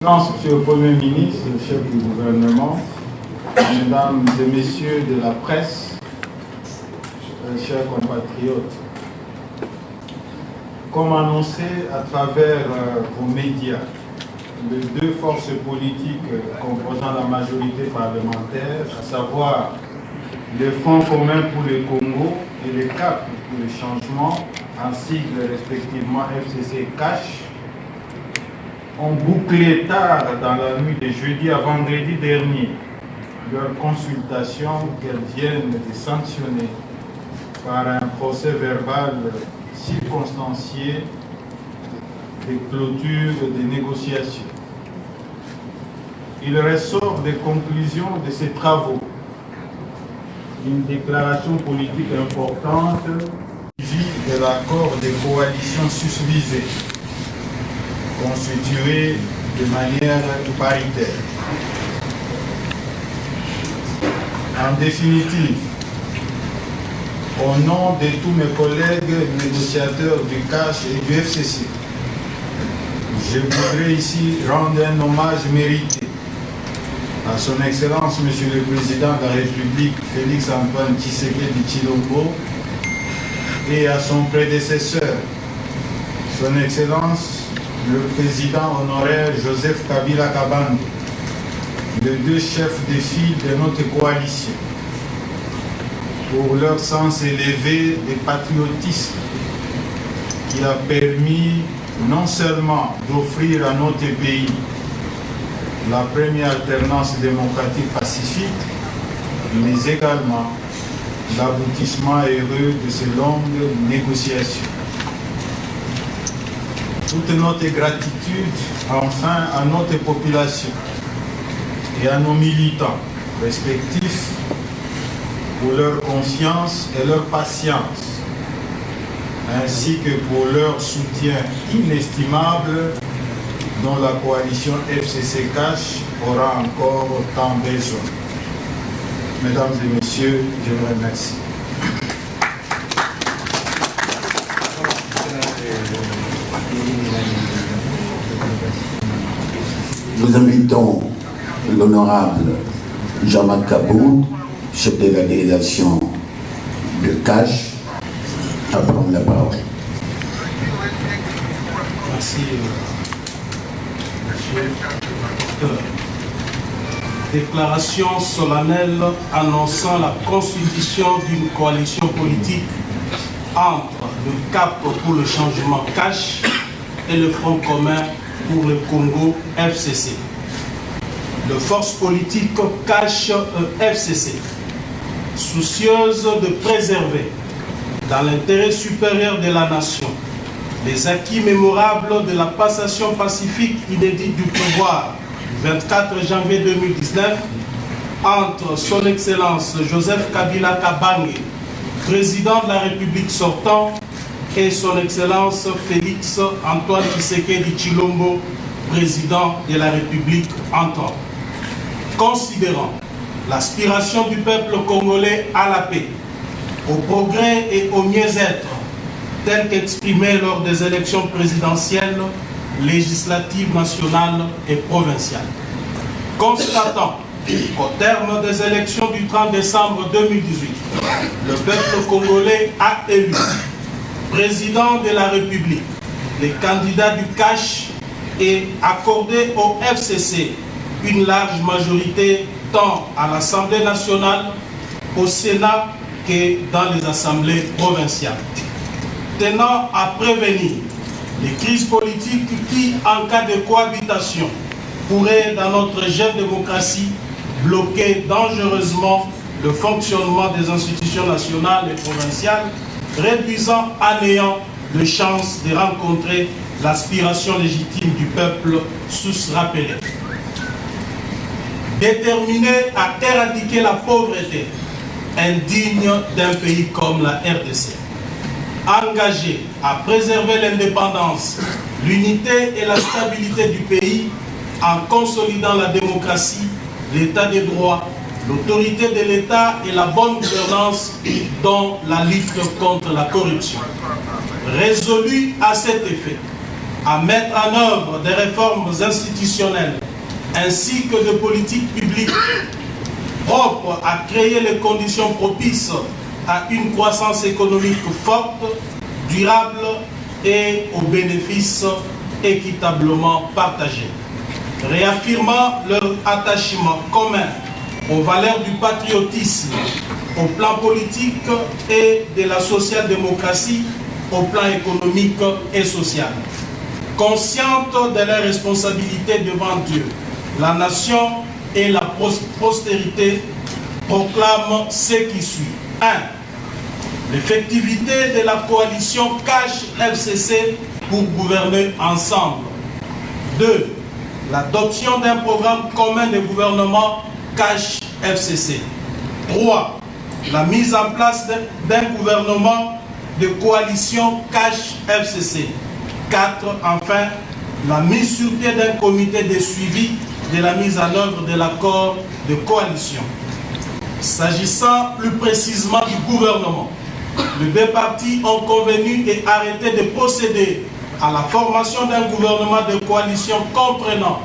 Monsieur le Premier ministre, le chef du gouvernement, mesdames et messieurs de la presse, chers compatriotes, comme annoncé à travers vos médias, les deux forces politiques composant la majorité parlementaire, à savoir le Front commun pour le Congo et le CAP pour le changement, en sigle respectivement FCC CACH, ont bouclé tard dans la nuit de jeudi à vendredi dernier leur consultation qu'elles viennent de sanctionner par un procès verbal circonstancié de clôture des négociations. Il ressort des conclusions de ces travaux une déclaration politique importante suivie de l'accord de coalition susvisé, constitué de manière paritaire. En définitive, au nom de tous mes collègues négociateurs du CACH et du FCC, je voudrais ici rendre un hommage mérité à son Excellence, Monsieur le Président de la République, Félix Antoine Tshisekedi Tshilombo, et à son prédécesseur, son Excellence, le Président honoraire Joseph Kabila Kabange, les deux chefs de file de notre coalition, pour leur sens élevé de patriotisme qui a permis non seulement d'offrir à notre pays la première alternance démocratique pacifique, mais également l'aboutissement heureux de ces longues négociations. Toute notre gratitude, enfin, à notre population et à nos militants respectifs pour leur confiance et leur patience, ainsi que pour leur soutien inestimable dont la coalition FCC CACH aura encore tant besoin. Mesdames et messieurs, je vous remercie. Nous invitons l'honorable Jean-Marc Kaboud, chef de la délégation de CACH, à prendre la parole. Merci, monsieur. Déclaration solennelle annonçant la constitution d'une coalition politique entre le CAP pour le changement CACH et le Front commun pour le Congo FCC. De force politique CACH FCC, soucieuse de préserver, dans l'intérêt supérieur de la nation, les acquis mémorables de la passation pacifique inédite du pouvoir du 24 janvier 2019 entre son Excellence Joseph Kabila Kabange, président de la République sortant, et son Excellence Félix Antoine Tshisekedi Tshilombo, président de la République entrant. Considérant l'aspiration du peuple congolais à la paix, au progrès et au mieux-être, tel qu'exprimé lors des élections présidentielles, législatives nationales et provinciales. Constatant qu'au terme des élections du 30 décembre 2018, le peuple congolais a élu président de la République, les candidats du CACH, et accordé au FCC une large majorité tant à l'Assemblée nationale, au Sénat que dans les assemblées provinciales. Tenant à prévenir les crises politiques qui, en cas de cohabitation, pourraient, dans notre jeune démocratie, bloquer dangereusement le fonctionnement des institutions nationales et provinciales, réduisant à néant les chances de rencontrer l'aspiration légitime du peuple sous-rappelé. Déterminé à éradiquer la pauvreté indigne d'un pays comme la RDC, engagé à préserver l'indépendance, l'unité et la stabilité du pays en consolidant la démocratie, l'état de droit, l'autorité de l'État et la bonne gouvernance, dont la lutte contre la corruption. Résolu à cet effet, à mettre en œuvre des réformes institutionnelles ainsi que de politiques publiques propres à créer les conditions propices à une croissance économique forte, durable et aux bénéfices équitablement partagés. Réaffirmant leur attachement commun aux valeurs du patriotisme, au plan politique et de la social-démocratie, au plan économique et social. Consciente de leurs responsabilités devant Dieu, la nation et la postérité proclament ce qui suit. 1. L'effectivité de la coalition CASH-FCC pour gouverner ensemble. 2. L'adoption d'un programme commun de gouvernement CASH-FCC. 3. La mise en place d'un gouvernement de coalition CASH-FCC. 4. Enfin, la mise sur pied d'un comité de suivi de la mise en œuvre de l'accord de coalition. S'agissant plus précisément du gouvernement, les deux partis ont convenu et arrêté de procéder à la formation d'un gouvernement de coalition comprenant,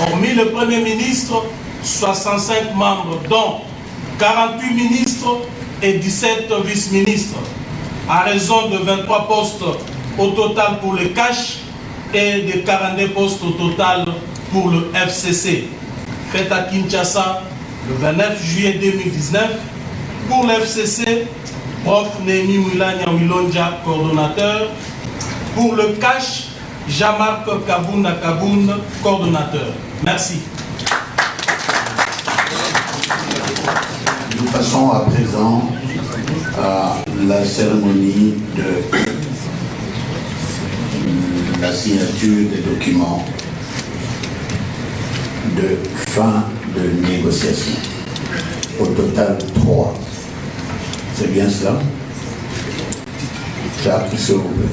hormis le Premier ministre, 65 membres, dont 48 ministres et 17 vice-ministres, à raison de 23 postes au total pour le CASH et de 42 postes au total pour le FCC. Fait à Kinshasa le 29 juillet 2019. Pour le FCC, Prof. Némi Moulania Wilonja, coordonnateur. Pour le CASH, Jean-Marc Kabounda Kabound, coordonnateur. Merci. Nous passons à présent à la cérémonie de la signature des documents de fin de négociation. Au total, 3. C'est bien cela? Jacques, s'il vous plaît.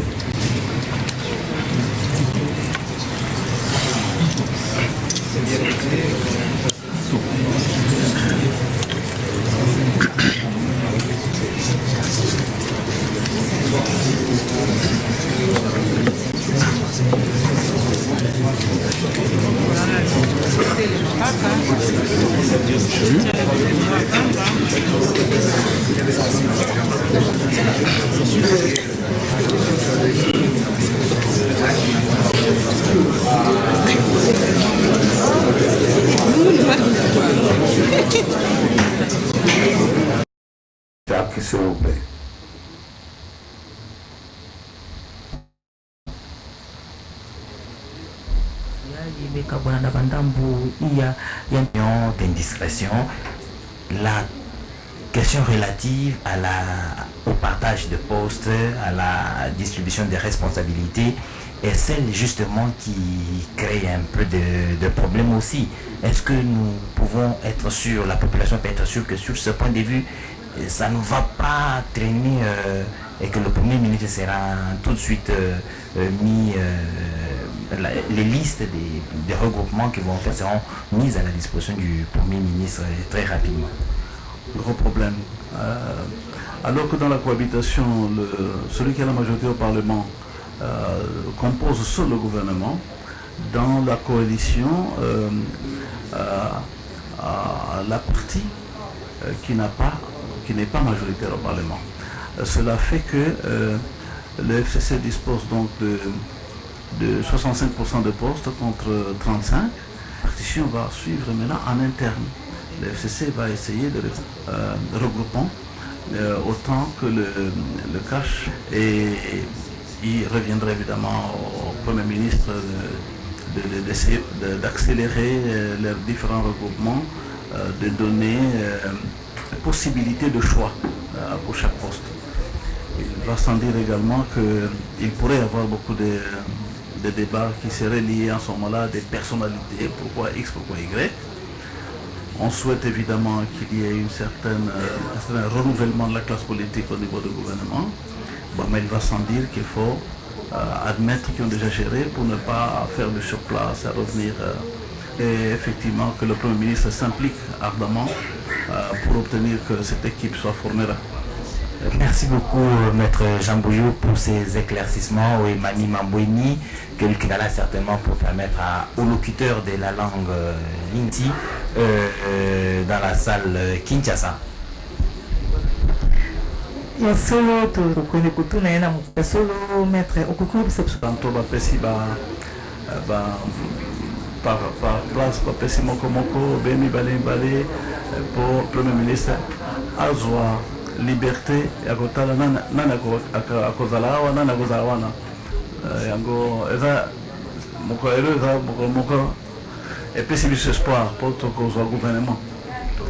Jacques, s'il vous plaît. D'indiscrétion, la question relative au partage de postes, à la distribution des responsabilités est celle justement qui crée un peu de problèmes aussi. Est-ce que nous pouvons être sûrs, la population peut être sûre que sur ce point de vue, ça ne va pas traîner et que le Premier ministre sera tout de suite mis... les listes des regroupements qui vont faire seront mises à la disposition du Premier ministre très rapidement. Gros problème. Alors que dans la cohabitation, celui qui a la majorité au Parlement compose seul le gouvernement, dans la coalition, la partie qui n'est pas majoritaire au Parlement. Cela fait que le FCC dispose donc de 65% de postes contre 35%. La partition va suivre maintenant en interne. Le FCC va essayer de regrouper autant que le cash, et il reviendra évidemment au Premier ministre d'essayer d'accélérer leurs différents regroupements, de donner possibilité de choix pour chaque poste. Il va sans dire également qu'il pourrait y avoir beaucoup de débats qui seraient liés en ce moment-là à des personnalités, pourquoi X, pourquoi Y. On souhaite évidemment qu'il y ait un certain renouvellement de la classe politique au niveau du gouvernement. Bon, mais il va sans dire qu'il faut admettre qu'ils ont déjà géré pour ne pas faire de surplace à revenir. Et effectivement que le Premier ministre s'implique ardemment pour obtenir que cette équipe soit formée là. Merci beaucoup, Maître Jean Bouillou, pour ces éclaircissements. Oui, Mani Mambouini, que le Kigala certainement pour permettre aux locuteurs de la langue Linti dans la salle Kinshasa. Ya solo tukone kutuna yana ya solo maître okukuru biso tanto bapesi par place bapesi moko bemi bale pour premier ministre azwa liberté ya kotala nana akozala awa nana akozala wana yango eza moko elo eza moko epesi biso espoir po tokozwa gouvernement.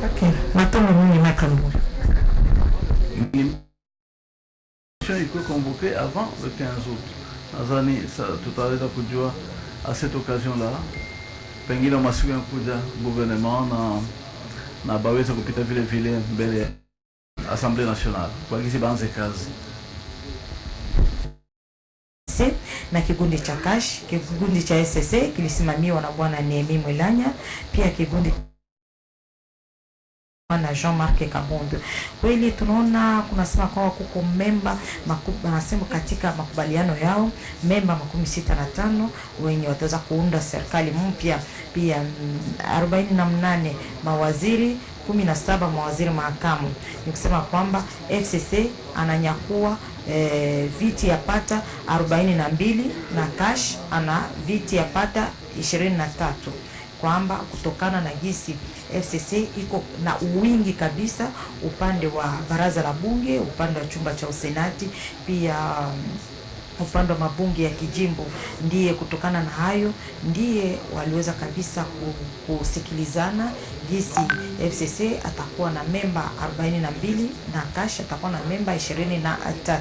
Ok, matongo mingi maître Mbouillou. Il peut convoquer avant le 15 août. Azani, tout à l'heure, à cette occasion-là, Pengila Masuga Kuja, gouvernement, na Bawesa Kupita Ville, Belle Assemblée nationale. Kwa kisi banze kazi. Na kikundi cha Kash, kikundi cha SSC kilisimamiwa na Bwana Nehemi Mwilanya, pia kikundi na Jean-Marc Kabondo. Kweli tunaona kunasema kwa kuko memba wanasema katika makubaliano yao memba 65 wenye wataweza kuunda serikali mpya, pia 48 mawaziri 17 mawaziri mahakamu. Ni kusema kwamba FCC ananyakua viti ya pata 42 na Kash ana viti ya pata 23, kwamba kutokana na gisi FCC iko na uwingi kabisa upande wa baraza la bunge, upande wa chumba cha usenati, pia upande wa mabunge ya kijimbo. Ndiye kutokana na hayo ndiye waliweza kabisa kusikilizana gisi FCC atakuwa na memba 42 na Kash atakuwa na memba 23.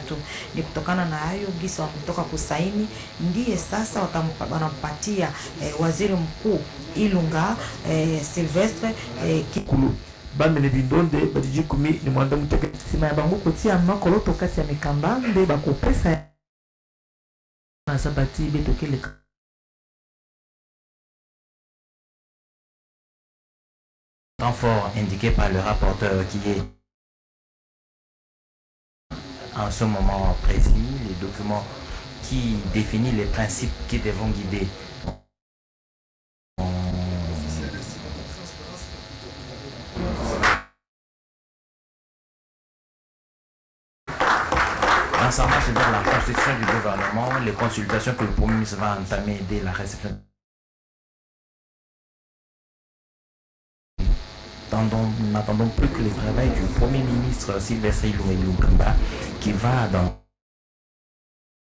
Ni kutokana na hayo gisi wametoka kusaini, ndiye sasa wanampatia waziri mkuu Ilunga Silvestre Kikulu bamene bindonde badiji kumi ni mwanda muteke sima ya bango kotia makolo tokati ya mikamba nde bakopesa na sabati betokele. Renfort indiqué par le rapporteur qui est en ce moment précis les documents qui définissent les principes qui devront guider ça marche vers la constitution du gouvernement, les consultations que le Premier ministre va entamer dès la réception. N'attendons plus que le travail du Premier ministre Sylvestre Ilunga qui va dans